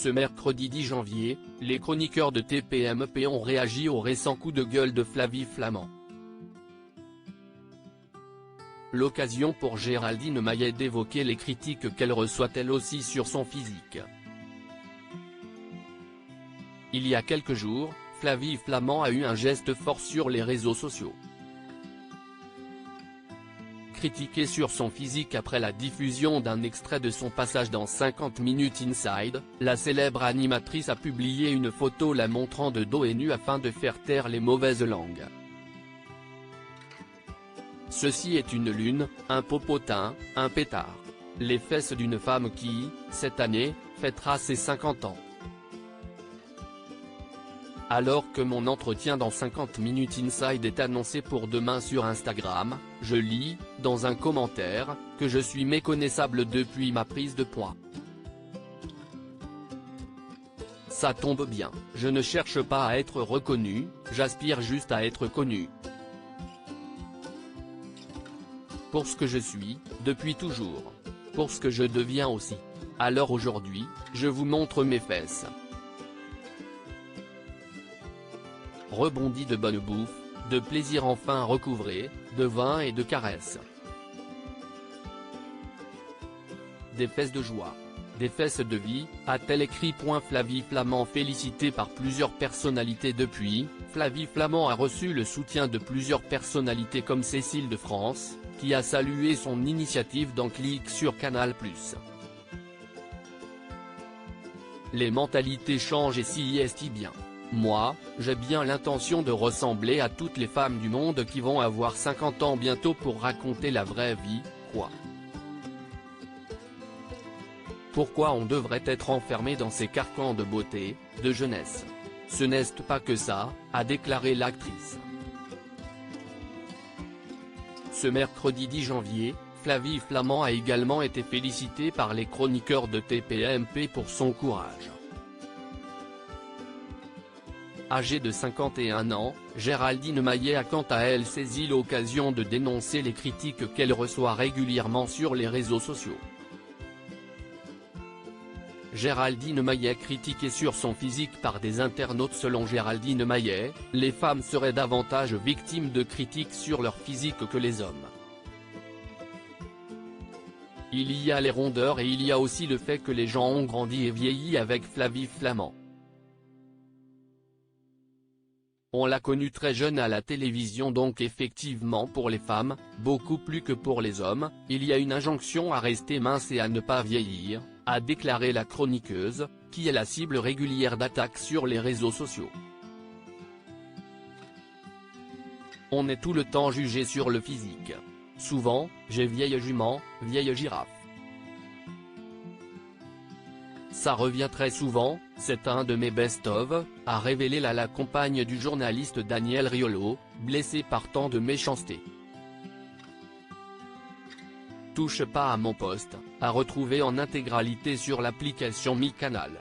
Ce mercredi 10 janvier, les chroniqueurs de TPMP ont réagi au récent coup de gueule de Flavie Flament. L'occasion pour Géraldine Maillet d'évoquer les critiques qu'elle reçoit elle aussi sur son physique. Il y a quelques jours, Flavie Flament a eu un geste fort sur les réseaux sociaux. Critiquée sur son physique après la diffusion d'un extrait de son passage dans 50 Minutes Inside, la célèbre animatrice a publié une photo la montrant de dos et nue afin de faire taire les mauvaises langues. Ceci est une lune, un popotin, un pétard. Les fesses d'une femme qui, cette année, fêtera ses 50 ans. Alors que mon entretien dans 50 Minutes Inside est annoncé pour demain sur Instagram, je lis, dans un commentaire, que je suis méconnaissable depuis ma prise de poids. Ça tombe bien, je ne cherche pas à être reconnu, j'aspire juste à être connu. Pour ce que je suis, depuis toujours. Pour ce que je deviens aussi. Alors aujourd'hui, je vous montre mes fesses. Rebondis de bonne bouffe, de plaisir enfin recouvré, de vin et de caresses. Des fesses de joie. Des fesses de vie, a-t-elle écrit. Flavie Flament félicitée par plusieurs personnalités depuis, Flavie Flament a reçu le soutien de plusieurs personnalités comme Cécile de France, qui a salué son initiative dans Clic sur Canal+. Les mentalités changent et si est bien. Moi, j'ai bien l'intention de ressembler à toutes les femmes du monde qui vont avoir 50 ans bientôt pour raconter la vraie vie, quoi. Pourquoi on devrait être enfermé dans ces carcans de beauté, de jeunesse? Ce n'est pas que ça, a déclaré l'actrice. Ce mercredi 10 janvier, Flavie Flament a également été félicitée par les chroniqueurs de TPMP pour son courage. Âgée de 51 ans, Géraldine Maillet a quant à elle saisi l'occasion de dénoncer les critiques qu'elle reçoit régulièrement sur les réseaux sociaux. Géraldine Maillet critiquée sur son physique par des internautes. Selon Géraldine Maillet, les femmes seraient davantage victimes de critiques sur leur physique que les hommes. Il y a les rondeurs et il y a aussi le fait que les gens ont grandi et vieilli avec Flavie Flament. On l'a connue très jeune à la télévision, donc effectivement pour les femmes, beaucoup plus que pour les hommes, il y a une injonction à rester mince et à ne pas vieillir, a déclaré la chroniqueuse, qui est la cible régulière d'attaques sur les réseaux sociaux. On est tout le temps jugé sur le physique. Souvent, j'ai vieille jument, vieille girafe. Ça revient très souvent, c'est un de mes best-of, a révélé la compagne du journaliste Daniel Riolo, blessé par tant de méchanceté. Touche pas à mon poste, à retrouver en intégralité sur l'application Mi Canal.